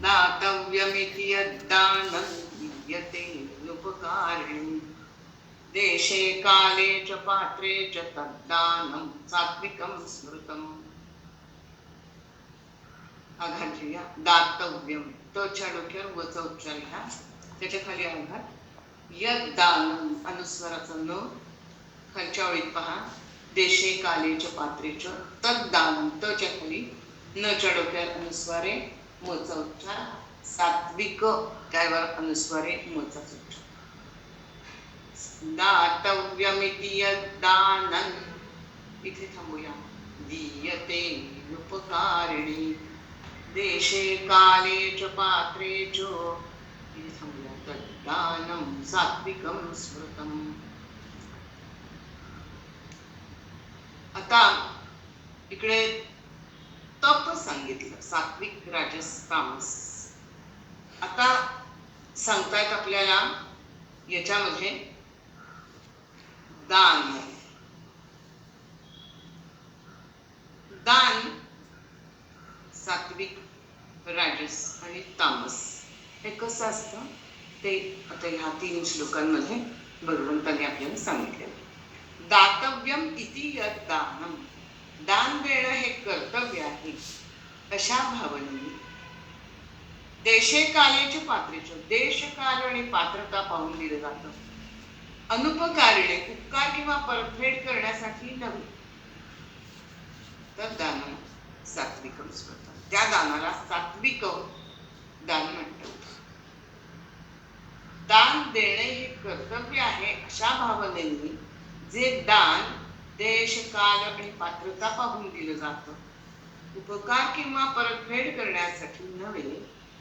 दातव्यमिति यद्दानं दीयते उपकारिणि देशे काले च पात्रे च तद्दानं सात्विकं स्मृतम्. आघात लिहा. दातव्यम त च्या डोक्यावर वचा उच्चार लिहा, त्याच्या खाली आघात. यद्दानं अनुस्वाराचा न, खालच्या ओळीत पहा. देशे काले च पात्रे च तद्दानं त च्या खाली न च्या डोक्यावर अनुस्वारे मचा उच्चार. सात्विक त्यावर अनुस्वारे मचा उच्चार. दातव्यमिति यद्दानं इथे थांबूया. दीयते उपकारिणि देशे काले च पात्रे च इथे थांबूया. तद्दानं सात्विकं स्मृतम्. आता इकडे तप सांगितलं, सात्विक राजस तामस. आता सांगतायत आपल्याला याच्यामध्ये दान. दान सात्विक राजस आणि तामस हे कसं असतं ते आता ह्या 3 श्लोकांमध्ये भगवंतांनी आपल्याला सांगितले. दातव्यम इति यद्दानं, दान देणं हे कर्तव्य आहे अशा भावनेने. देशे कालेचे पात्रेचे, देश काल आणि पात्रता पाहून दिलं जातं. अनुपकारिणे, उपकार किंवा परतफेड करण्यासाठी नव्हे. तर दान सात्विकम स्मृतम्, त्या दानाला सात्विक दान म्हणतात. दान देणे हे कर्तव्य आहे अशा भावनेने जे दान देश काल आणि पात्रता पाहून दिलं जातं. उपकार किंवा परतफेड करण्यासाठी नव्हे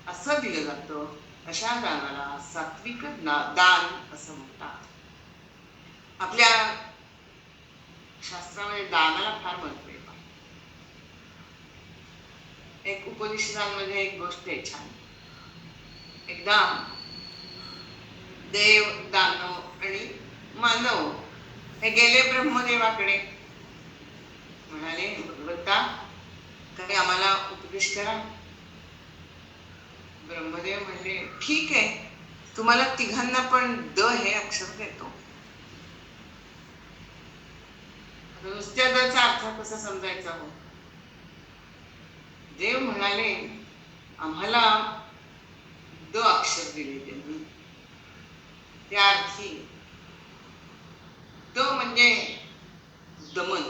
असं दिलं जातं, अशा दानाला सात्विक दान असं म्हणतात. आपल्या शास्त्रामध्ये दानाला फार महत्व आहे. एक उपनिषदांमध्ये एक गोष्ट आहे छान. एकदा देव, दानव आणि मानव हे गेले ब्रह्मदेवाकडे. म्हणाले, भगवंता काही आम्हाला उपदेश करा. ब्रह्मदेव म्हणले, ठीक आहे, तुम्हाला तिघांना पण द हे अक्षर देतो. नुसत्या दचा अर्थ कसा समजायचा हो? देव म्हणाले, आम्हाला द अक्षर दिले त्यांनी. त्या अर्थी द म्हणजे दमन,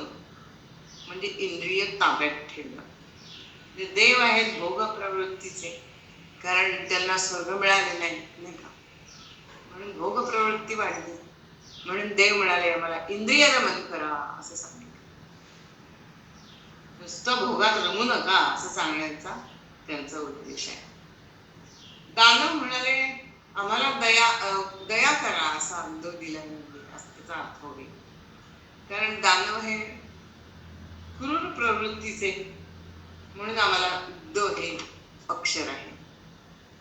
म्हणजे इंद्रिय ताब्यात ठेवणं. देव आहेत भोग प्रवृत्तीचे, कारण त्यांना स्वर्ग मिळाले नाही का, म्हणून भोग प्रवृत्ती वाढली. म्हणून देव म्हणाले, आम्हाला इंद्रिय दमन करा असं सांगितलं. नुसतं भोगात रमू नका असं सांगण्याचा त्यांचा उद्देश आहे. दानव म्हणाले, आम्हाला दया करा असा द दिला त्याचा अर्थ होईल. कारण दानव हे क्रूर प्रवृत्तीचे, म्हणून आम्हाला द हे अक्षर आहे.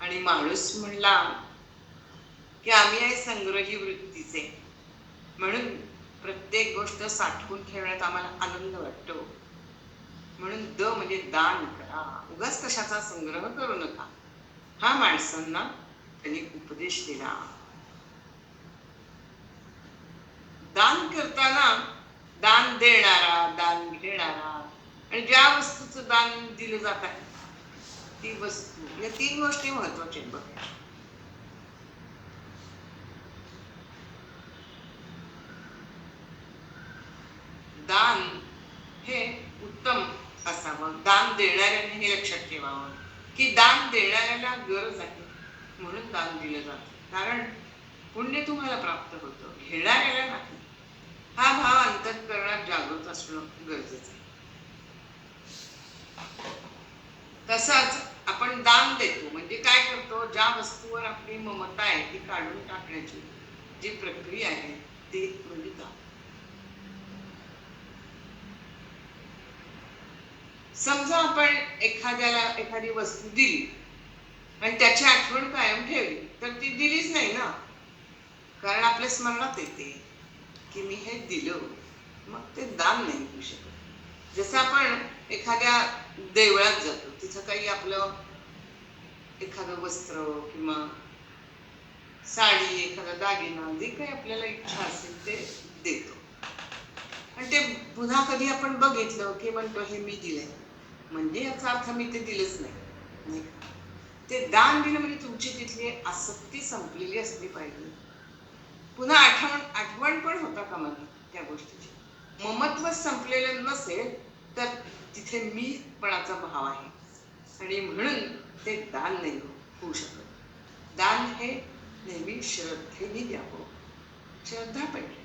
आणि माणूस म्हणला की आम्ही आहे संग्रही वृत्तीचे, म्हणून प्रत्येक गोष्ट साठवून ठेवण्यात आम्हाला आनंद वाटतो. म्हणून द म्हणजे दान करा, उगाच कशाचा संग्रह करू नका, हा माणसांना त्यांनी उपदेश दिला. दान करताना दान देणारा, दान घेणारा आणि ज्या वस्तूचं दान दिलं जात आहे ती वस्तू, या 3 गोष्टी महत्वाच्या आहेत बघा. दान हे उत्तम असावं. दान देणाऱ्याने हे लक्षात ठेवावं की दान देणाऱ्याला गरज आहे म्हणून दान दिलं जातं, कारण पुण्य तुम्हाला प्राप्त होतं, घेणाऱ्याला नाही. हा भाव अंतःकरणात जागृत असणं गरजेचं आहे. तसंच आपण दान देतो म्हणजे काय करतो, ज्या वस्तूवर आपली ममता आहे ती काढून टाकण्याची जी प्रक्रिया आहे ती म्हणजे दान. समजा आपण एखाद्याला एखादी वस्तू दिली आणि त्याची आठवण कायम ठेवली तर ती दिलीच नाही ना, कारण आपल्या स्मरणात येते की मी हे दिलं, मग ते दान नाही होऊ शकत. जसं आपण एखाद्या देवळात जातो, तिथं काही आपलं एखादं वस्त्र किंवा साडी, एखादा दागिना, जे काही आपल्याला इच्छा असेल ते देतो. आणि ते पुन्हा कधी आपण बघितलं की म्हणतो हे मी दिलंय, म्हणजे याचा अर्थ मी ते दिलंच नाही, नाही का? ते दान दिलं म्हणजे तुमची तिथली आसक्ती संपलेली असली पाहिजे. पुन्हा आठवण आठवण पण होता कामा नये त्या गोष्टीची. ममत्व संपलेलं नसेल तर तिथे मीपणाचा भाव आहे, आणि म्हणून ते दान नाही होऊ शकत. दान हे नेहमी श्रद्धेने द्यावं. श्रद्धा पाहिजे.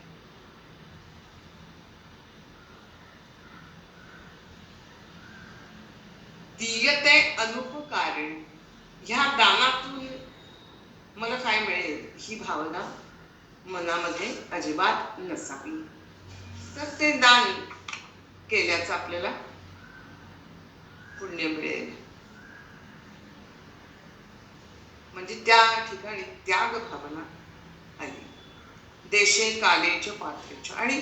दीयते अनुपकारिण, ह्या दानातून मला काय मिळेल ही भावना मनामध्ये अजिबात नसावी. तर ते दान केल्याचं आपल्याला पुण्य मिळेल. म्हणजे त्या ठिकाणी त्याग भावना आली. देशे कालेच पात्रेच, आणि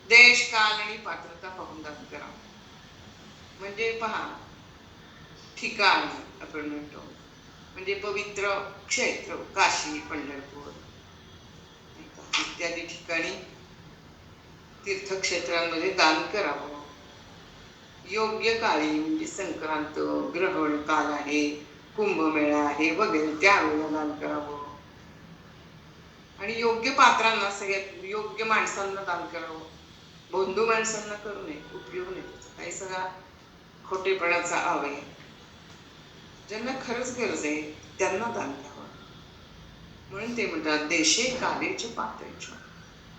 देश काल आणि पात्रता पाहून दान करावं. म्हणजे पहा, ठिकाण आपण म्हणतो म्हणजे पवित्र क्षेत्र काशी, पंढरपूर इत्यादी ठिकाणी तीर्थक्षेत्रांमध्ये दान करावं. योग्य काळी म्हणजे संक्रांत, ग्रहण काल आहे, कुंभमेळा आहे वगैरे त्यावेळेला दान करावं. आणि योग्य पात्रांना, सगळ्यात योग्य माणसांना दान करावं. बंधू माणसांना करू नये, उपयोग नाही त्याचा. काही सगळा खोटेपणाचा आहे. ज्यांना खरंच गरज आहे त्यांना दान द्यावं. म्हणून ते म्हणतात देशे कालेच पात्रेच,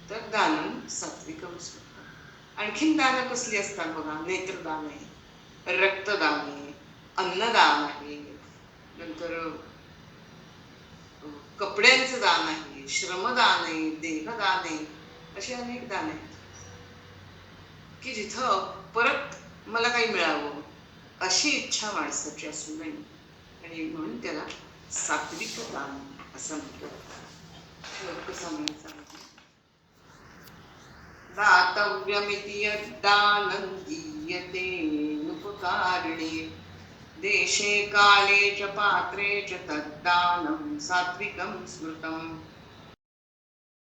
तर दान सात्विकम स्मृतम्. आणखीन दान कसली असतात बघा. नेत्रदान आहे, रक्तदान आहे, अन्नदान आहे, नंतर कपड्यांचं दान आहे, श्रमदान आहे, देहदान आहे. असे अनेक दान आहेत की जिथं परत मला काही मिळावं अशी इच्छा माणसाची असू नये, आणि म्हणून त्याला सात्विक दान असं म्हणतात. श्लोक कसा म्हणायचा, दातव्यमिति यद्दानं दीयते नुपकारिणे, देशे काले च पात्रे च तद्दानं सात्विकं स्मृतम्.